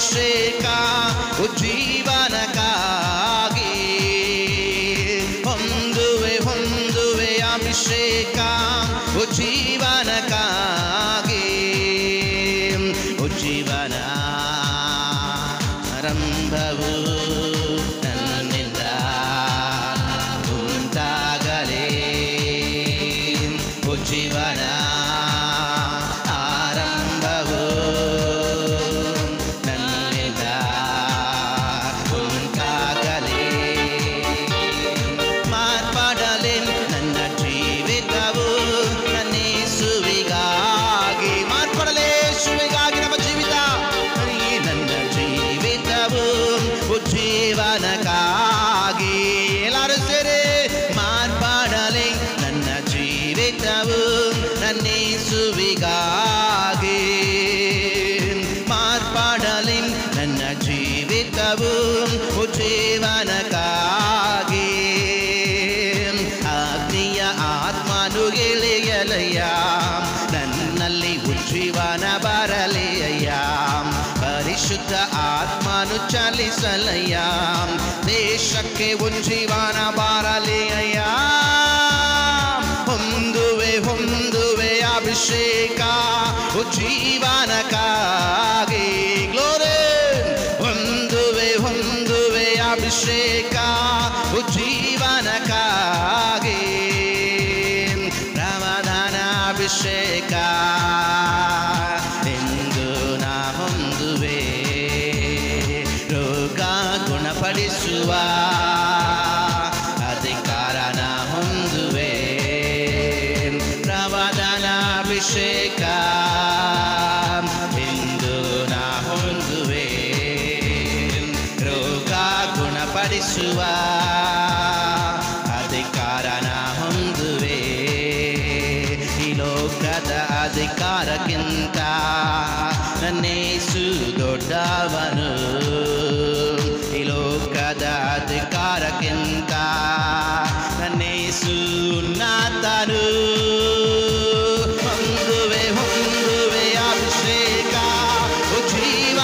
ಅಭಿಷೇಕ ಉಜ್ಜೀವನಕ್ಕಾಗಿ ಹೊಂದುವೆ ಹೊಂದುವೆ ಅಭಿಷೇಕ ಉಜ್ಜೀವನಕ್ಕಾಗಿ ಉಜ್ಜೀವನ ಆರಂಭವು ನನ್ನಿಂದ ಉಂಟಾಗಲೇ ಉಜ್ಜೀವನ ಆರಂಭವು ನನ್ನಿಂದ ಉಂಟಾಗಲೇ ಮಾರ್ಪಡಲೇ ನನ್ನ ಜೀವಿತವು ನನ್ನೇಸುವಿಗಾಗಿ ಮಾರ್ಪಡಲೇ ಯೇಸುವಿಗಾಗಿ ನಮ್ಮ ಜೀವಿತ ನನ್ನ ಜೀವಿತವು ಉಜ್ಜೀವನಕ್ಕಾಗಿ ಎಲ್ಲರೂ ಸೇರಿ ಮಾರ್ಪಡಲೇ ನನ್ನ ಜೀವಿತವು ನನ್ನೇಸುವಿಗಾಗಿ ಮಾರ್ಪಡಲೇ ನನ್ನ ಜೀವಿತವು ಉಜ್ಜೀವನಕ್ಕಾಗಿ ಅಗ್ನಿಯ ಆತ್ಮನು ಇಳಿಯಲಯ್ಯ ನನ್ನಲ್ಲಿ ಉಜ್ಜೀವನ ಬರಲಿಯಯ್ಯ ಪರಿಶುದ್ಧ ಆತ್ಮನು ಚಲಿಸಲಯ್ಯ ದೇಶಕ್ಕೆ ಉಜ್ಜೀವನ ಬರಲಿಯಯ್ಯ ಹೊಂದುವೆ ಹೊಂದುವೆ ಅಭಿಷೇಕ ಉಜ್ಜೀವನಕ್ಕಾಗಿ ಗ್ಲೋರಿ ಹೊಂದುವೆ ಹೊಂದುವೆ ಅಭಿಷೇಕ ಉಜ್ಜೀವನಕ್ಕಾಗಿ ಪ್ರಮಾದಾನ ಅಭಿಷೇಕ ಎಂದು ನಾ ಹೊಂದುವೆ ರೋಗ ಗುಣಪಡಿಸುವ ಅಧಿಕಾರ ನಾ ಹೊಂದುವೆ ಪ್ರವಾದನ ಅಭಿಷೇಕ ಎಂದು ನಾ ಹೊಂದುವೆ ರೋಗ ಗುಣಪಡಿಸುವ ಅಧಿಕಾರ ನಾ ಹೊಂದುವೆ ಈ ಲೋಕದ ಅಧಿಕಾರಕ್ಕಿಂತ ನನ್ನೇಸು ದೊಡ್ಡವನು ಈ ಲೋಕದ ಅಧಿಕಾರಕ್ಕಿಂತ ನನ್ನೇಸು ಉನ್ನತನು ಹೊಂದುವೆ ಹೊಂದುವೆ ಅಭಿಷೇಕ ಉಜ್ಜೀವನಕ್ಕಾಗಿ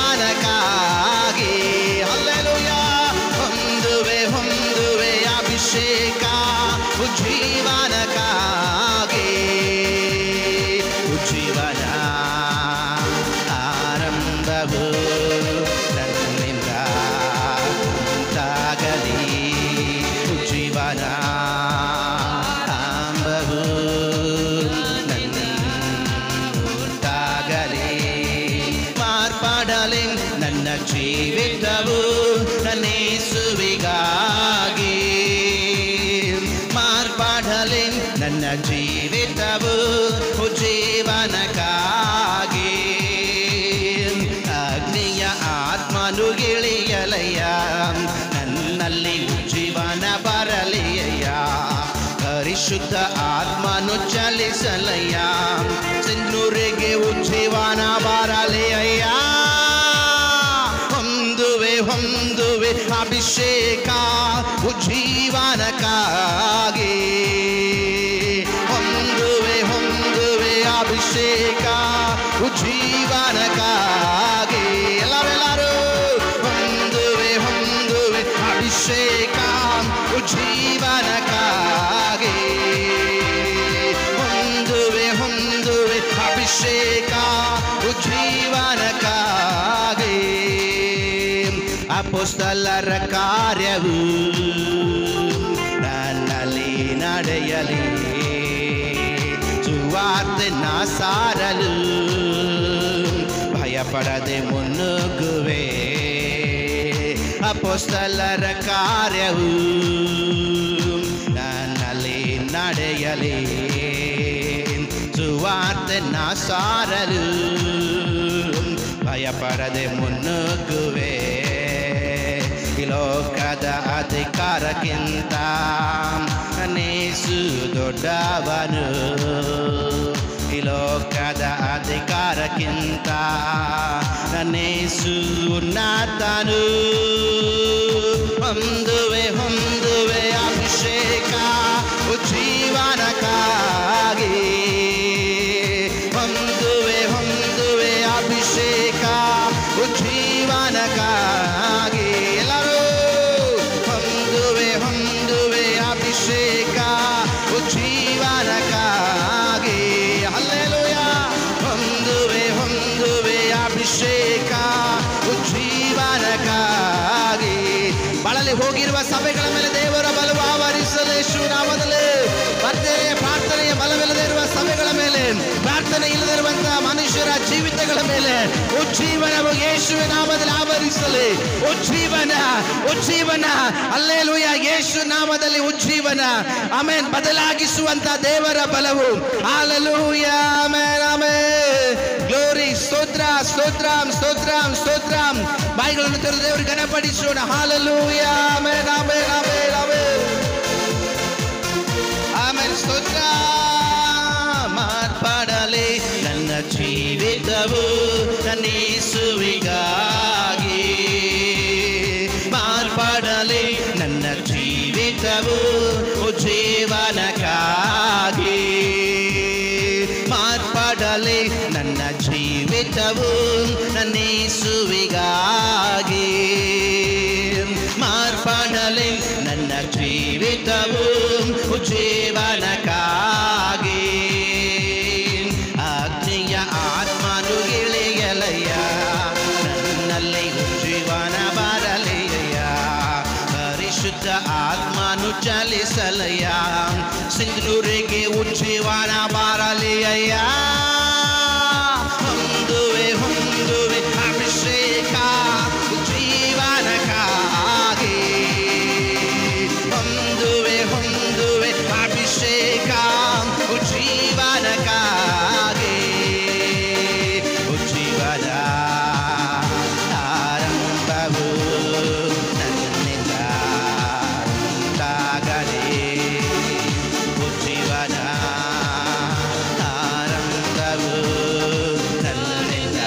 ಹಲ್ಲೆಲೂಯ ಹೊಂದುವೆ ಹೊಂದುವೆ ಅಭಿಷೇಕ ಉಜ್ಜೀವನಕ್ಕಾಗಿ ಉಜ್ಜೀವನ ಆರಂಭವು ನನ್ನಿಂದ ಉಂಟಾಗಲಿ ಉಜ್ಜೀವನ ಆರಂಭವು ಉಂಟಾಗಲಿ ಮಾರ್ಪಡಲಿ ನನ್ನ ಜೀವಿತವು ನನ್ನೇಸುವಿಗಾಗಿ ಮಾರ್ಪಡಲಿ ನನ್ನ ಜೀವಿತವು ಉಜ್ಜೀವನಕ್ಕಾಗಿ ಅಗ್ನಿಯ ಆತ್ಮನು ಇಳಿಯಲಯ್ಯ ನನ್ನಲ್ಲಿ ಉಜ್ಜೀವನ ಬರಲಿಯಯ್ಯ ಪರಿಶುದ್ಧ ಆತ್ಮನು ಚಲಿಸಲಯ್ಯ ಸಿನ್ನೂರಿಗೆ ಉಜ್ಜೀವನ ಬರಲಿಯಯ್ಯ ಹೊಂದುವೆ ಹೊಂದುವೆ ಅಭಿಷೇಕ ಉಜ್ಜೀವನಕ್ಕಾಗಿ ಹೊಂದುವೆ ಹೊಂದುವೆ ಅಭಿಷೇಕ ಉಜ್ಜೀವನಕ್ಕಾಗಿ ಎಲ್ಲರೂ ಹೊಂದುವೆ ಹೊಂದುವೆ ಅಭಿಷೇಕ ಉಜ್ಜೀವನಕ್ಕಾಗಿ ಹೊಂದುವೆ ಹೊಂದುವೆ ಅಭಿಷೇಕ ಉಜ್ಜೀವನಕ್ಕಾಗಿ ಅಪೊಸ್ತಲರ ಕಾರ್ಯವು ನನ್ನಲ್ಲಿ ನಡೆಯಲಿ ಸುವಾರ್ತೆ ನಾ ಸಾರಲು ಭಯಪಡದೆ ಮುನ್ನುಗ್ಗುವೆ ಅಪೊಸ್ತಲರ ಕಾರ್ಯವು ನನ್ನಲ್ಲಿ ನಡೆಯಲಿ ಸುವಾರ್ತೆ ನಾ ಸಾರಲು ಭಯಪಡದೆ ಮುನ್ನುಗ್ಗುವೆ ಈ ಲೋಕದ ಅಧಿಕಾರಕ್ಕಿಂತ ನನ್ನೇಸು ದೊಡ್ಡವನು ಈ ಲೋಕದ ಅಧಿಕಾರಕ್ಕಿಂತ ನನ್ನೇಸು ಉನ್ನತನು ಹೊಂದುವೆ ಹೊಂದುವೆ ಅಭಿಷೇಕ ಉಜ್ಜೀವನಕ್ಕಾಗಿ ಹೊಂದುವೆ ಹೊಂದುವೆ ಅಭಿಷೇಕ ಉಜ್ಜೀವನ ಮಾರ್ಪಾಡಲ್ಲಿ ಹೋಗಿರುವ ಸಭೆಗಳ ಮೇಲೆ ದೇವರ ಬಲವು ಆವರಿಸಲು ಯೇಸು ನಾಮದಲ್ಲಿ. ಮತ್ತೆ ಪ್ರಾರ್ಥನೆಯ ಬಲವಿಲ್ಲದೆ ಇರುವ ಸಭೆಗಳ ಮೇಲೆ, ಪ್ರಾರ್ಥನೆ ಇಲ್ಲದಿರುವಂತಹ ಮನುಷ್ಯರ ಜೀವಿತಗಳ ಮೇಲೆ ಉಜ್ಜೀವನವು ಯೇಸುವಿನ ನಾಮದಲ್ಲಿ ಆವರಿಸಲಿ. ಉಜ್ಜೀವನ, ಉಜ್ಜೀವನ, ಹಲ್ಲೆಲೂಯಾ. ಯೇಸು ನಾಮದಲ್ಲಿ ಉಜ್ಜೀವನ. ಆಮೆನ್. ಬದಲಾಗಿಸುವಂತ ದೇವರ ಬಲವು. ಹಲ್ಲೆಲೂಯಾ. Amen, amen. ಗ್ಲೋರಿ. ಸ್ತೋತ್ರ, ಸ್ತೋತ್ರಂ, ಸ್ತೋತ್ರಂ, ಸ್ತೋತ್ರಂ. ಬಾಯಿಗಳನ್ನು ತೆರೆದು ದೇವರಿಗೆ ಘನಪಡಿಸೋಣ. Hallelujah. Amen, amen, amen, amen. Amen. ಸ್ತೋತ್ರ. ಮಾರ್ಪಾಡಲಿ ನನ್ನ ಜೀವಿತವು ನನ್ನ ಯೇಸುವಿಗಾಗಿ. ಮಾರ್ಪಾಡಲಿ ನನ್ನ ಜೀವಿತವು ಜೀವನಕ್ಕಾಗಿ. ಮಾರ್ಪಾಡಲಿ ನನ್ನ ಜೀವಿತವು ನನ್ನ ಯೇಸುವಿಗಾಗಿ. ಮಾರ್ಪಾಡಲಿ ನನ್ನ ಜೀವಿತವು ಜೀವನಕ್ಕಾಗಿ. ಅಗ್ನಿಯ ಆತ್ಮನು ಇಳಿಯಲಯ್ಯ, ನನ್ನಲ್ಲಿ ಜೀವನ ಬರಲಿಯ. ಪರಿಶುದ್ಧ ಆತ್ಮನು ಚಲಿಸಲಯ್ಯ, ಸಿಂಧೂರಿಗೆ ಉಜ್ಜೀವನ ಬರಲಿಯ. ಹೊಂದುವೆ, ಹೊಂದುವೆ ಅಭಿಷೇಕ ಜೀವನಕ್ಕಾಗಿ. ಹೊಂದುವೆ, ಹೊಂದುವೆ ಅಭಿಷೇಕ ಜೀವನಕ್ಕಾಗಿ. ಉಜ್ಜೀವನ ಆರಂಭವು ನನ್ನಿಂದ ಉಂಟಾಗಲಿ. ಉಜ್ಜೀವನ ಆರಂಭವು ನನ್ನಿಂದ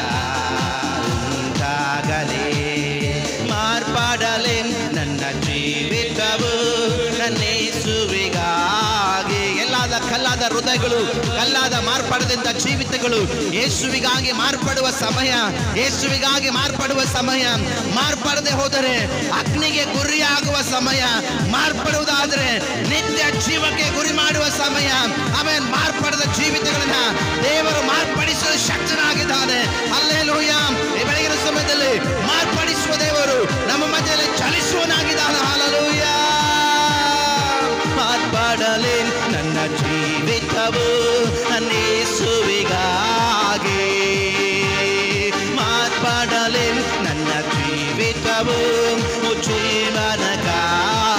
ಉಂಟಾಗಲಿ. ಮಾರ್ಪಾಡಲಿ ನನ್ನ ಜೀವಿತವು ನನ್ನ ಯೇಸುವಿಗಾಗಿ. ಎಲ್ಲಾದ ಕಲ್ಲಾದ ಹೃದಯಗಳು, ಕಲ್ಲಾದ ಮಾರ್ಪಡದಿಂದ ಜೀವಿತಗಳು ಯೇಸುವಿಗಾಗಿ ಮಾರ್ಪಡುವ ಸಮಯ. ಯೇಸುವಿಗಾಗಿ ಮಾರ್ಪಡುವ ಸಮಯ. ಮಾರ್ಪಡದೆ ಹೋದರೆ ಅಗ್ನಿಗೆ ಗುರಿಯಾಗುವ ಸಮಯ. ಮಾರ್ಪಡುವುದಾದರೆ ನಿತ್ಯ ಜೀವಕ್ಕೆ ಗುರಿ ಮಾಡುವ ಸಮಯ. ಆಮೇಲೆ ಮಾರ್ಪಡದ ಜೀವಿತಗಳನ್ನ ದೇವರು ಮಾರ್ಪಡಿಸಲು ಶಕ್ತನಾಗಿದ್ದಾನೆ. ಹಲ್ಲೆಲೂಯಾ. ಈ ಬೆಳಗಿನ ಸಮಯದಲ್ಲಿ ಮಾರ್ಪಡಿಸುವ ದೇವರು ನಮ್ಮ ಮಧ್ಯದಲ್ಲಿ ಚಲಿಸುವನಾಗಿದ್ದಾನೆ. ಹಲ್ಲೆಲೂಯಾ. ಮಾರ್ಪಡಲಿ ನನ್ನ ಜೀವಿತವು ನನ್ನ ಯೇಸುವಿಗಾಗಿ. ಮಾರ್ಪಡಲಿ ನನ್ನ ಜೀವಿತವು ಜೀವನಕ್ಕಾಗಿ.